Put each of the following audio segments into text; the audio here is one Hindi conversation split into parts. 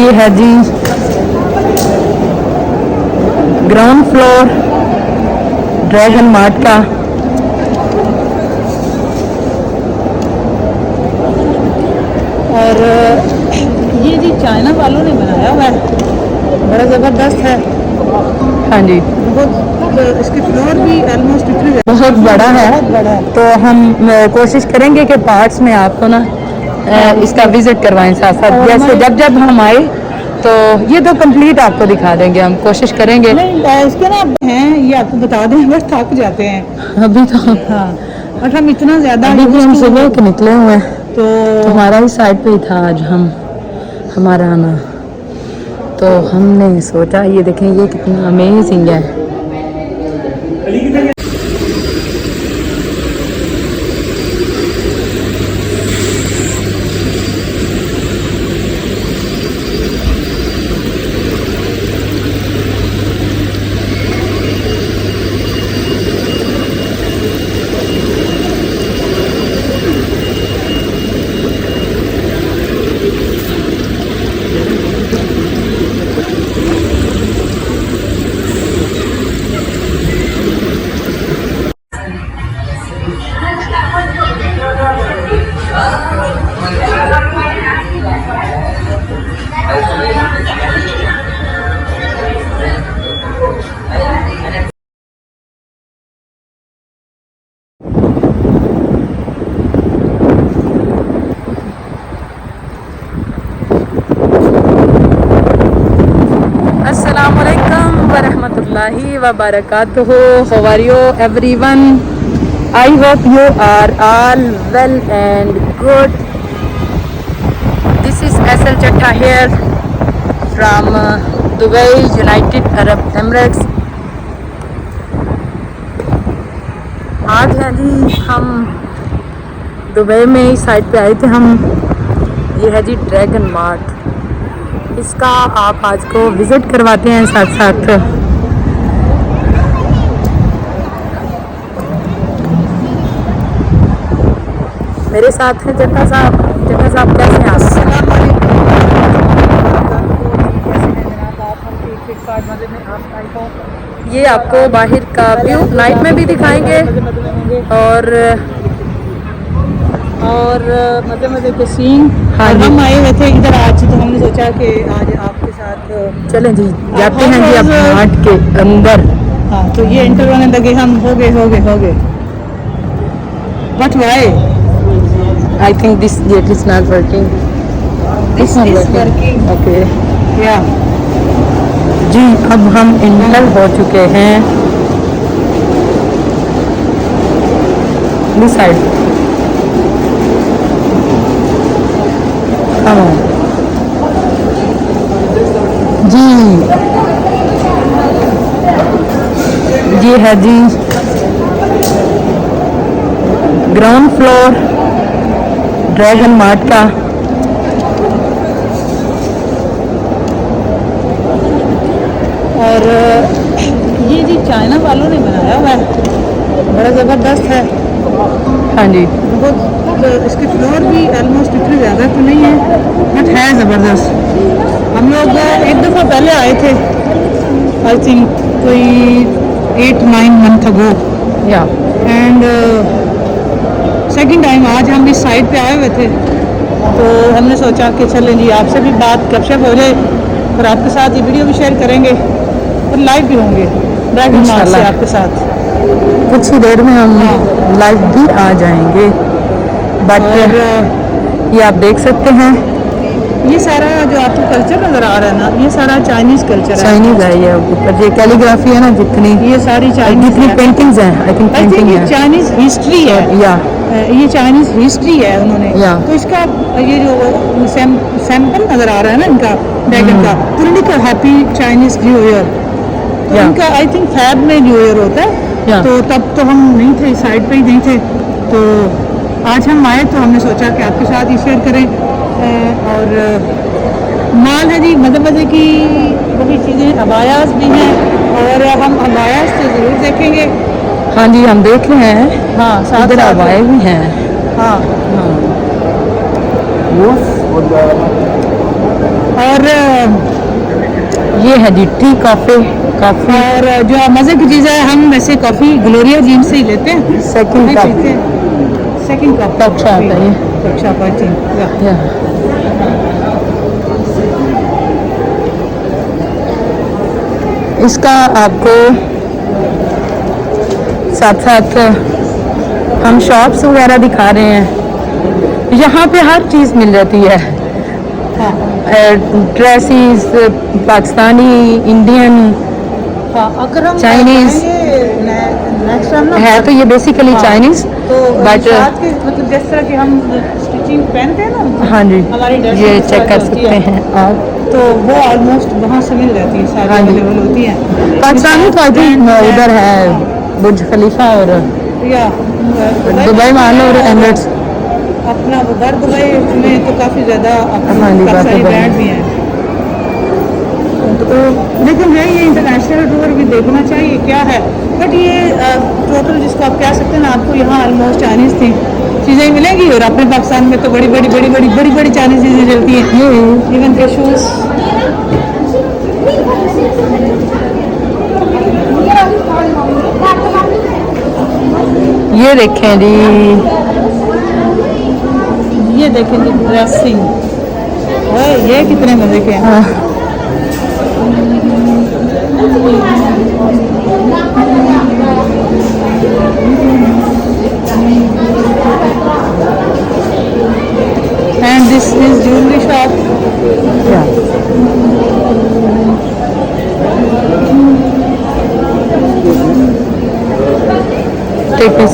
ये है जी ग्राउंड फ्लोर ड्रैगन मार्ट का। और ये जी चाइना वालों ने बनाया हुआ है, बड़ा ज़बरदस्त है। हाँ जी, बहुत इसकी फ्लोर भी ऑलमोस्ट इतनी बहुत बड़ा है। तो हम कोशिश करेंगे कि पार्ट्स में आपको ना इसका विजिट करवाएं साथ साथ। जैसे जब जब हम आए तो ये तो कंप्लीट आपको दिखा देंगे, हम कोशिश करेंगे। नहीं इसके ना हैं, ये आपको बता दें, बस थक जाते हैं अभी तो हाँ, और हम इतना ज़्यादा अभी भी हम सुबह के निकले हुए हैं, तो हमारा ही साइड पे ही था आज हमारा आना। तो हमने सोचा ये देखें ये कितना अमेजिंग है। अस्सलामुअलैकुम वरहमतुल्लाहि वबरकातुहू। How are you everyone? I hope you are all well and good. This is SL Chatta here from Dubai, United Arab Emirates. आज है जी हम दुबई में इस साइड पे आए थे हम। ये है जी ड्रैगन मार्ट, इसका आप आज को विज़िट करवाते हैं साथ साथ। मेरे साथ हैं चट्टा साहब। चट्टा साहब कैसे हैं आप? ये आपको बाहर का व्यू नाइट में भी दिखाएंगे और मजे के सीन। हाँ जी। हम आए हुए थे इधर आज, तो हमने सोचा कि आज आपके साथ चलें जी, जाते हैं जी अब मार्ट के अंदर। हाँ, तो ये एंटर होने लगे हम। हो गए but why I think this gate is not working. This not working. Okay या जी, अब हम इंटर हो चुके हैं दिस साइड। जी ये है जी ग्राउंड फ्लोर ड्रैगन मार्ट का। और ये जी चाइना वालों ने बनाया हुआ है, बड़ा ज़बरदस्त है। हाँ जी, बहुत इसकी फ्लोर भी ऑलमोस्ट इतनी ज़्यादा तो नहीं है, बट है ज़बरदस्त। हम लोग एक दफ़ा पहले आए थे, आई थिंक कोई 8-9 मंथ अगो, या एंड सेकंड टाइम आज हम इस साइड पे आए हुए थे। तो हमने सोचा कि चलें जी आपसे भी बात गपशप हो जाए और आपके साथ ये वीडियो भी शेयर करेंगे और लाइव भी होंगे ड्रैगन मार्ट से आपके साथ। कुछ ही देर में हम लाइव भी आ जाएंगे। बट ये आप देख सकते हैं ये सारा जो आपको कल्चर नज़र आ रहा है ना, ये सारा चाइनीज़ कल्चर है। चाइनीज है ये ऊपर, ये कैलीग्राफी है ना जितनी, ये सारी चाइनीज़ जितनी पेंटिंग्स हैं आई थिंक पेंटिंग है। चाइनीज़ हिस्ट्री है, या ये चाइनीज़ हिस्ट्री है उन्होंने। या तो इसका ये जो सैंपल नज़र आ रहा है ना इनका ड्रैगन का, तो लिखा हैप्पी चाइनीज़ न्यू ईयर। तो इनका आई थिंक फैब में न्यू ईयर होता है। तो तब तो हम नहीं थे, साइड पे ही नहीं थे। तो आज हम आए तो हमने सोचा कि आपके साथ ही शेयर करें। और माल है जी मज़े की वो भी चीज़ें, अबायास भी हैं, और हम अबायास तो ज़रूर देखेंगे। हाँ जी, हम देख रहे हैं। हाँ, साथ इधर साथ अबाए भी हैं। हाँ, और ये है जी टी कॉफ़ी कॉफ़ी और जो मज़े की चीज़ है, हम वैसे कॉफ़ी ग्लोरिया जीन से ही लेते हैं। सेकंड नहीं कप पीते हैं। सेकंड कप अच्छा आता है ये अच्छा पाती या इसका आपको साथ साथ हम शॉप्स वगैरह दिखा रहे हैं। यहाँ पे हर चीज़ मिल जाती है, ड्रेसेस पाकिस्तानी, इंडियन, हाँ। अगर हम Chinese नेक्स्ट टाइम ना है तो ये बेसिकली चाइनीज़ तो बट साथ के मतलब जिस तरह की हम स्टिचिंग पहनते हैं ना, हाँ जी हमारी ड्रेस ये जिस चेक तरह कर की होती सकते है, हैं आप। तो वो ऑलमोस्ट वहाँ से मिल जाती है, सारी हाँ जी। अवेलेबल होती है। पाकिस्तानी तो आई थिंक उधर है बुर्ज खलीफा और या दुबई मान लो और एमिरेट्स। अपना उधर दुबई में तो काफ़ी ज़्यादा हाँ जी, काफ़ी बात सारी तो है। ब्रांड भी हैं। तो लेकिन है ये इंटरनेशनल टूर भी देखना चाहिए क्या है, बट ये टोटल जिसको आप कह सकते हैं ना, आपको यहाँ ऑलमोस्ट चाइनीज़ थी चीज़ें मिलेंगी। और अपने पाकिस्तान में तो बड़ी बड़ी चाइनीज़ चीज़ें चलती हैं, इवन के शूज़। ये देखें जी, ये देखें जी ड्रेसिंग, ये कितने मज़े के हैं। हाँ, and this is jewellery shop. या टेक दिस।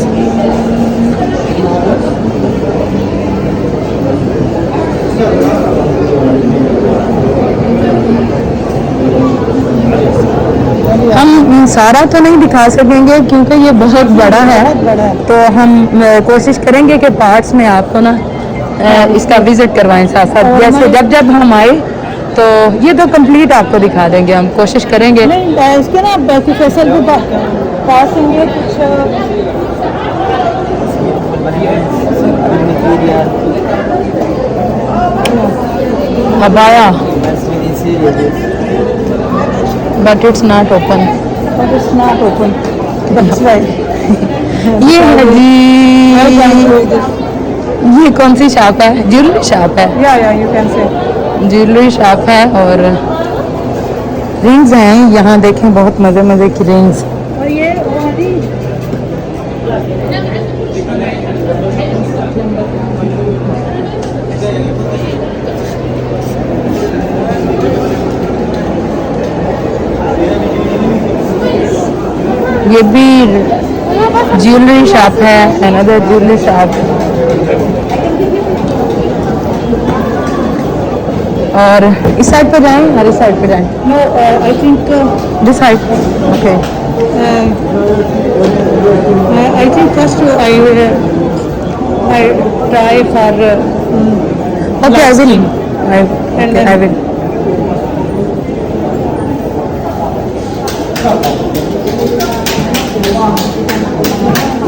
हम सारा तो नहीं दिखा सकेंगे क्योंकि ये बहुत बड़ा है, तो हम कोशिश करेंगे कि पार्ट्स में आपको ना इसका विजिट करवाएं साथ साथ। जैसे जब जब हम आए तो ये तो कंप्लीट आपको दिखा देंगे, हम कोशिश करेंगे। नहीं इसके ना बाकी फैसल भी पास होंगे कुछ। Abaya but it's not open. But it's not open, that's right. ये है जी, ये कौन सी शॉप है? ज्वेलरी शॉप है, या you can say. Jewellery shop है और रिंग्स हैं यहाँ देखें, बहुत मज़े मज़े की रिंग्स। और ये वाली ये भी ज्वेलरी शॉप है, अनदर ज्वेलरी शॉप। और इस साइड पे जाएं, हर इस साइड पे जाएं। No I think this side okay. I think first I try for okay I will, I will.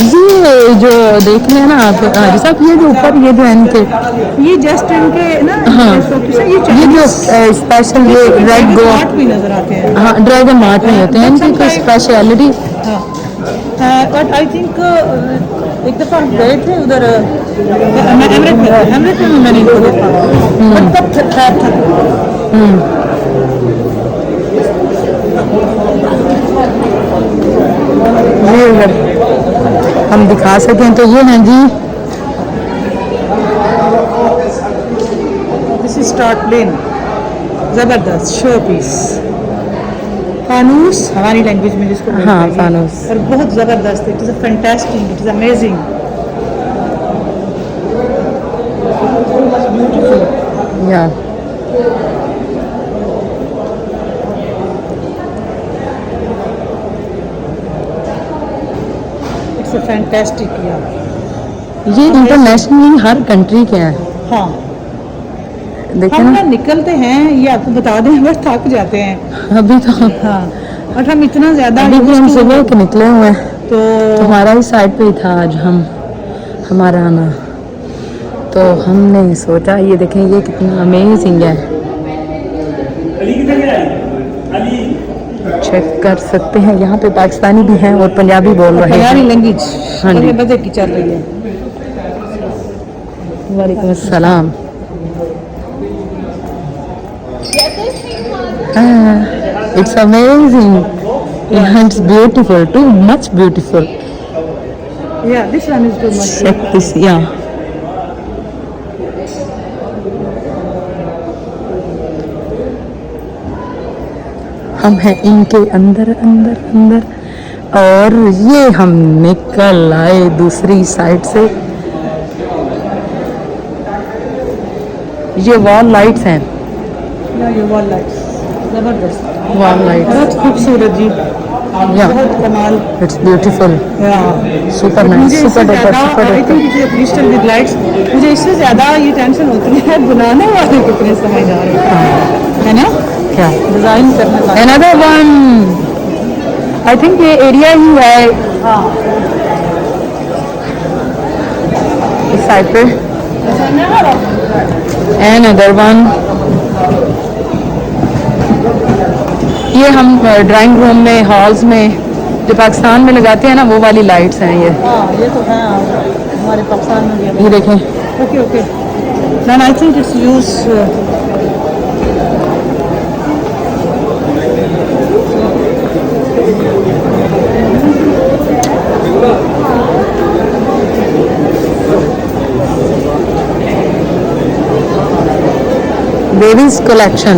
ये जो देख रहे हैं ना आप जैसा ये जो ऊपर ये जो इनके ये जस्ट इनके ना हाँ, ये जो स्पेशल ये रेड गो आर्ट भी नजर आते हैं। हाँ ड्रैगन मार्ट में होते हैं, इनकी कोई स्पेशलिटी। बट आई थिंक एक दफ़ा हम गए थे उधर एमरेट में मैंने इनको देखा, बट तब खैर था। ये अगर हम दिखा सकें तो ये हैं जी, दिस इज स्टार्ट प्लेन, ज़बरदस्त शो पीस फानूस हमारी लैंग्वेज में जिसको बोलते हाँ हैं। फानूस। और बहुत ज़बरदस्त, it is fantastic, it is amazing. या इट्स फैंटास्टिक। ये इंटरनेशनली हर कंट्री के हैं, हाँ देखें हम ना। ना निकलते हैं, ये आपको बता दें, बस थक जाते हैं। अभी तो हाँ और हम इतना ज़्यादा अभी भी हम used to- सुबह के निकले हुए हैं, तो हमारा ही साइड पे ही था आज हमारा आना, तो हमने सोचा ये देखें ये कितना अमेजिंग है। चेक कर सकते हैं, यहाँ पे पाकिस्तानी भी हैं और पंजाबी बोल रहे पंजाबी हैं। लैंग्वेज हाँ जी। बजे की चल रही है। वालेकुम अस्सलाम। It's amazing, it's beautiful, too much beautiful. Yeah, this one is too much. Check this, yeah. हम हैं इनके अंदर अंदर अंदर, और ये हम निकल आए दूसरी साइड से। ये वॉल लाइट्स हैं, Yeah, ये wall lights. जबरदस्त, वॉल लाइट्स। बहुत खूबसूरत जी, या बहुत कमाल। It's beautiful, Yeah. सुपर मुझे नाइस, इससे सुपर डुपर, ज़्यादा super I duper. Think crystal with lights, मुझे इससे ज़्यादा ये टेंशन होती है बनाने वाले कितने समझदार है ना, क्या डिज़ाइन करने वाले। another one, आई थिंक ये एरिया ही है हाँ, इस साइड पे। another one, ये हम ड्राइंग रूम में, हॉल्स में जो पाकिस्तान में लगाते हैं ना, वो वाली लाइट्स हैं ये। हाँ, ये तो है हमारे पाकिस्तान में भी है। ये देखें, okay okay, then I think it's use babies collection.